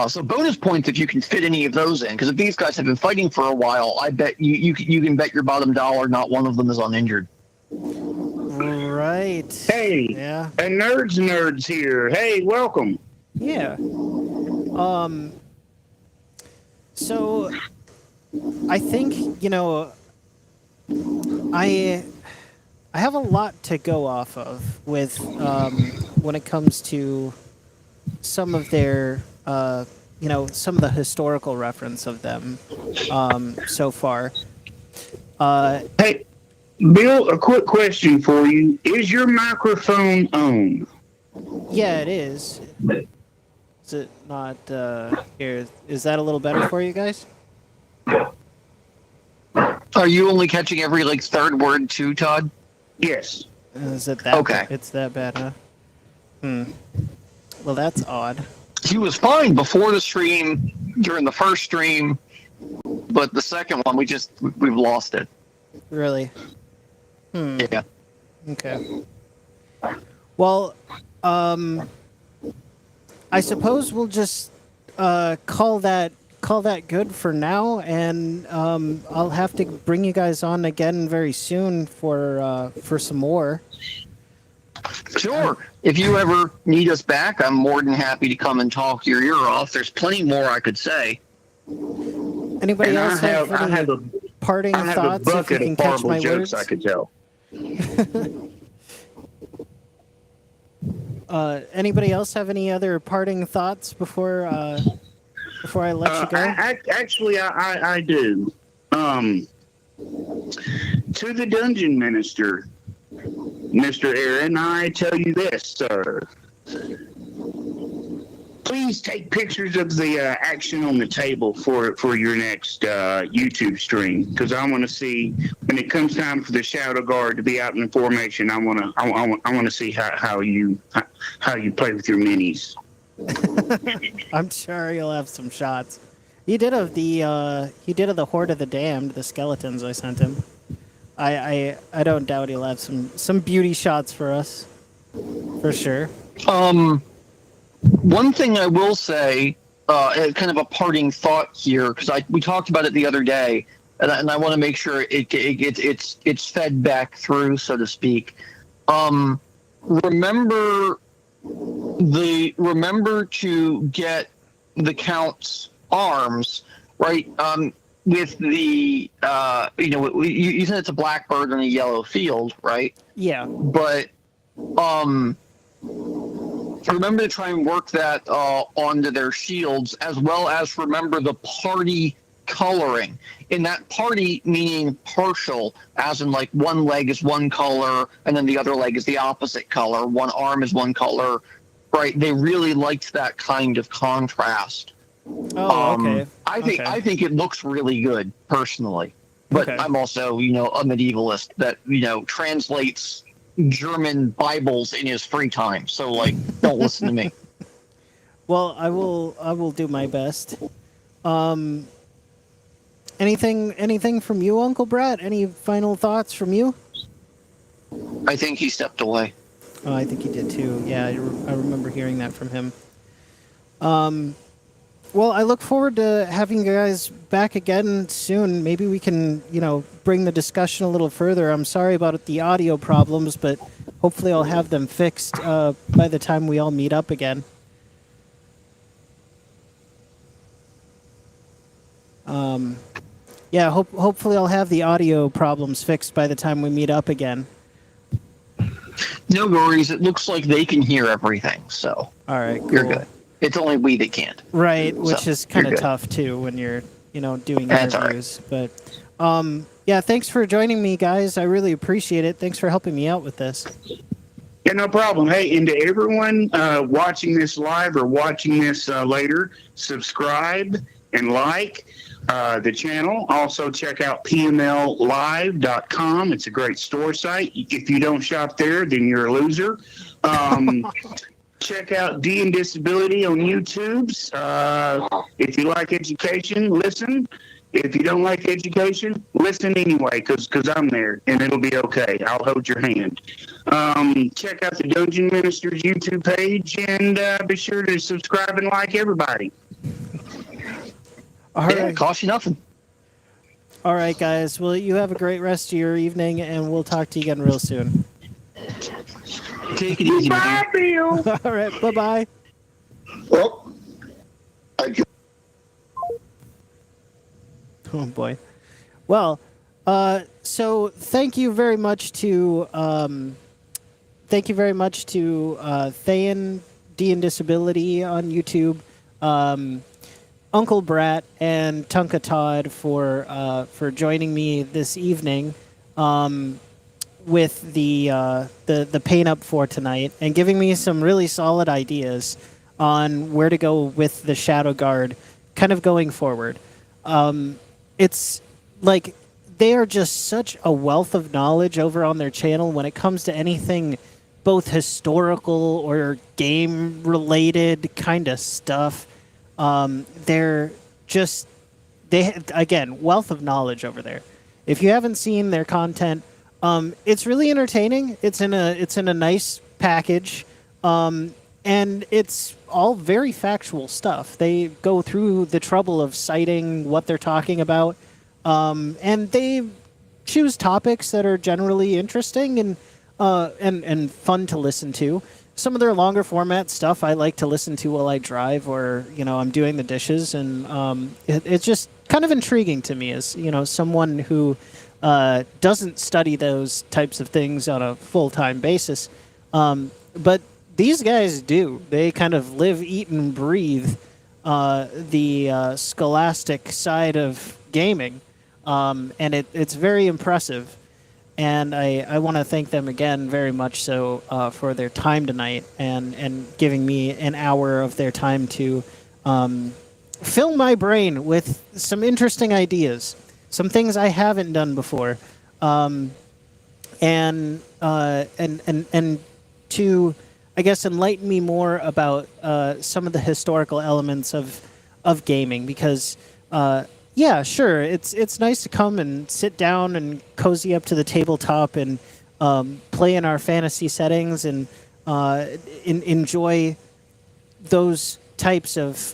So bonus points if you can fit any of those in, because if these guys have been fighting for a while, I bet you can bet your bottom dollar not one of them is uninjured.
Right.
Hey,
Yeah.
and nerds here. Hey, welcome.
Yeah. So I think, I have a lot to go off of with when it comes to some of their some of the historical reference of them so far.
Hey, Bill, a quick question for you. Is your microphone on?
Yeah, it is. Is it not here? Is that a little better for you guys?
Are you only catching every like third word too, Todd?
Yes.
Is it that?
Okay.
It's that bad, huh? Well, that's odd.
He was fine before the stream, during the first stream, but the second one we've lost it.
Really?
Yeah.
Okay. Well, I suppose we'll just call that good for now, and I'll have to bring you guys on again very soon for some more.
Sure. If you ever need us back, I'm more than happy to come and talk your ear off. There's plenty more I could say.
Anybody
And
else have any parting
I have a
thoughts? If you
bucket
can
of
catch
horrible
my
jokes
words.
I could tell.
Anybody else have any other parting thoughts before I let you go?
Actually, I do. To the dungeon minister, Mr. Aaron, I tell you this, sir. Please take pictures of the action on the table for your next YouTube stream, because I want to see when it comes time for the shadow guard to be out in formation. I want to see how you play with your minis.
I'm sure you'll have some shots. He did of the Horde of the Damned, the skeletons I sent him. I don't doubt he'll have some beauty shots for us, for sure.
One thing I will say, kind of a parting thought here, because we talked about it the other day, and I want to make sure it's fed back through, so to speak. Remember to get the Count's arms, right? With the you said it's a blackbird in a yellow field, right?
Yeah.
But remember to try and work that onto their shields, as well as remember the party coloring. In that party, meaning partial, as in like one leg is one color and then the other leg is the opposite color. One arm is one color, right? They really liked that kind of contrast.
Oh, okay.
I think it looks really good personally, but
Okay.
I'm also a medievalist that translates German Bibles in his free time. So like, don't listen to me.
Well, I will do my best. Anything from you, Uncle Brett? Any final thoughts from you?
I think he stepped away.
Oh, I think he did too. Yeah, I remember hearing that from him. Well, I look forward to having you guys back again soon. Maybe we can, bring the discussion a little further. I'm sorry about the audio problems, but hopefully I'll have them fixed by the time we all meet up again. Yeah, hopefully I'll have the audio problems fixed by the time we meet up again.
No worries. It looks like they can hear everything, so
All right, cool.
you're good. It's only we that can't.
Right, which
So,
is kind
you're
of
good.
tough too when you're, doing
That's all right.
interviews. But yeah, thanks for joining me, guys. I really appreciate it. Thanks for helping me out with this.
Yeah, no problem. Hey, and to everyone watching this live or watching this later, subscribe and like the channel. Also, check out pmllive.com. It's a great store site. If you don't shop there, then you're a loser. Check out D&Disability on YouTube. If you like education, listen. If you don't like education, listen anyway, because I'm there, and it'll be okay. I'll hold your hand. Check out the Dungeon Minister's YouTube page, and be sure to subscribe and like everybody.
All
Yeah,
right.
it costs you nothing.
All right, guys. Well, you have a great rest of your evening, and we'll talk to you again real soon.
Take it easy, man.
All right. Bye-bye.
Well, I just
Oh, boy. Well, so thank you very much to Thayan D&Disability on YouTube, Uncle Brat, and Tunka Todd for joining me this evening. with the paint up for tonight and giving me some really solid ideas on where to go with the Shadow Guard, kind of going forward. It's like they are just such a wealth of knowledge over on their channel when it comes to anything both historical or game related kind of stuff. They're just again, wealth of knowledge over there. If you haven't seen their content, it's really entertaining. It's in a nice package, and it's all very factual stuff. They go through the trouble of citing what they're talking about, and they choose topics that are generally interesting and fun to listen to. Some of their longer format stuff I like to listen to while I drive or, I'm doing the dishes. And it's just kind of intriguing to me as, someone who doesn't study those types of things on a full-time basis. But these guys do. They kind of live, eat, and breathe the scholastic side of gaming. And it's very impressive. And I want to thank them again very much so for their time tonight and giving me an hour of their time to fill my brain with some interesting ideas, some things I haven't done before, and to, I guess, enlighten me more about some of the historical elements of gaming because. Yeah, sure. It's nice to come and sit down and cozy up to the tabletop and play in our fantasy settings and enjoy those types of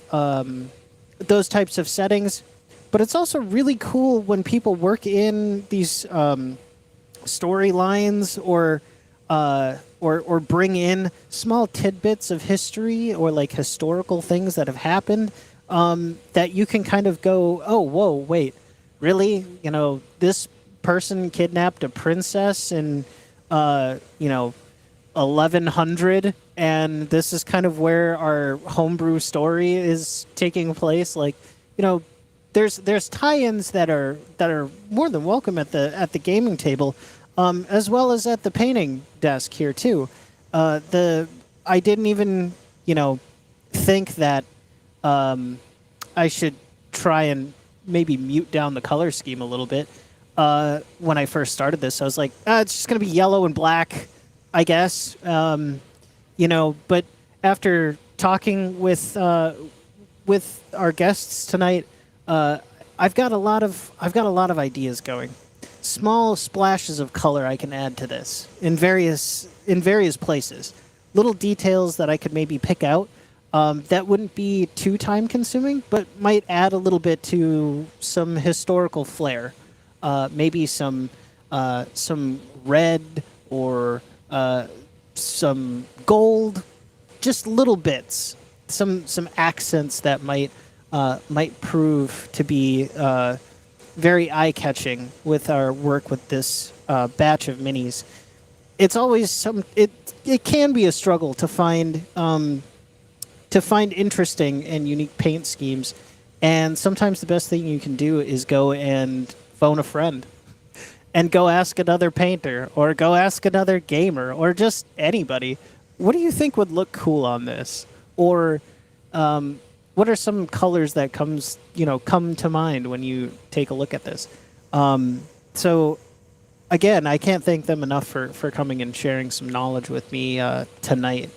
settings. But it's also really cool when people work in these storylines or bring in small tidbits of history or like historical things that have happened. That you can kind of go, oh, whoa, wait, really? This person kidnapped a princess in, 1100, and this is kind of where our homebrew story is taking place. Like, there's tie-ins that are more than welcome at the gaming table, as well as at the painting desk here too. I didn't even, think that. I should try and maybe mute down the color scheme a little bit. When I first started this, I was like, it's just going to be yellow and black, I guess. But after talking with our guests tonight, I've got a lot of ideas going. Small splashes of color I can add to this in various places. Little details that I could maybe pick out. That wouldn't be too time-consuming, but might add a little bit to some historical flair. Maybe some red or some gold, just little bits. Some accents that might prove to be very eye-catching with our work with this batch of minis. It's always it can be a struggle to find interesting and unique paint schemes. And sometimes the best thing you can do is go and phone a friend and go ask another painter or go ask another gamer or just anybody. What do you think would look cool on this? Or what are some colors that come to mind when you take a look at this? So again, I can't thank them enough for coming and sharing some knowledge with me tonight.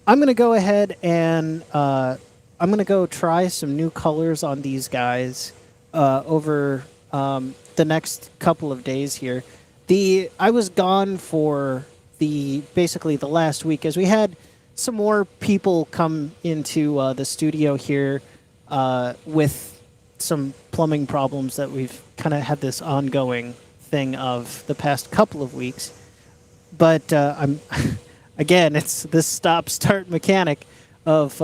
I'm going to go ahead and I'm going to go try some new colors on these guys over the next couple of days here. I was gone for basically the last week as we had some more people come into the studio here with some plumbing problems that we've kind of had this ongoing thing of the past couple of weeks. But I'm... Again, it's this stop-start mechanic of,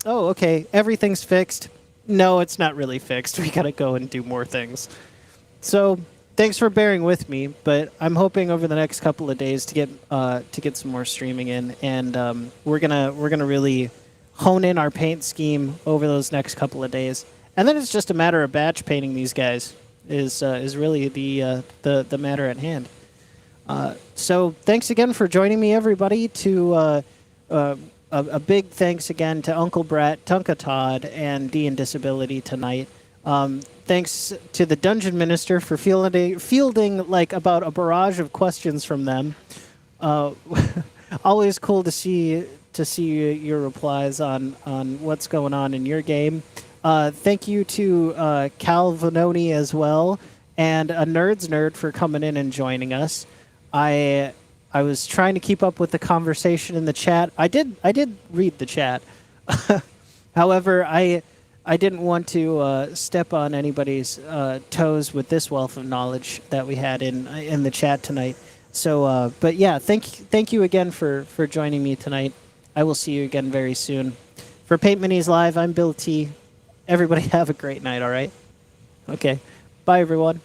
okay, everything's fixed. No, it's not really fixed. We got to go and do more things. So thanks for bearing with me, but I'm hoping over the next couple of days to get some more streaming in, and we're gonna really hone in our paint scheme over those next couple of days, and then it's just a matter of batch painting these guys is really the matter at hand. So thanks again for joining me, everybody. A big thanks again to Uncle Brett, Tunka Todd, and D&Disability tonight. Thanks to the Dungeon Minister for fielding like about a barrage of questions from them. Always cool to see your replies on what's going on in your game. Thank you to Cal Vanoni as well, and a Nerd's Nerd for coming in and joining us. I was trying to keep up with the conversation in the chat. I did read the chat. However, I didn't want to step on anybody's toes with this wealth of knowledge that we had in the chat tonight. So, but yeah, thank you again for joining me tonight. I will see you again very soon. For Paint Minis Live, I'm Bill T. Everybody have a great night, all right? Okay. Bye, everyone.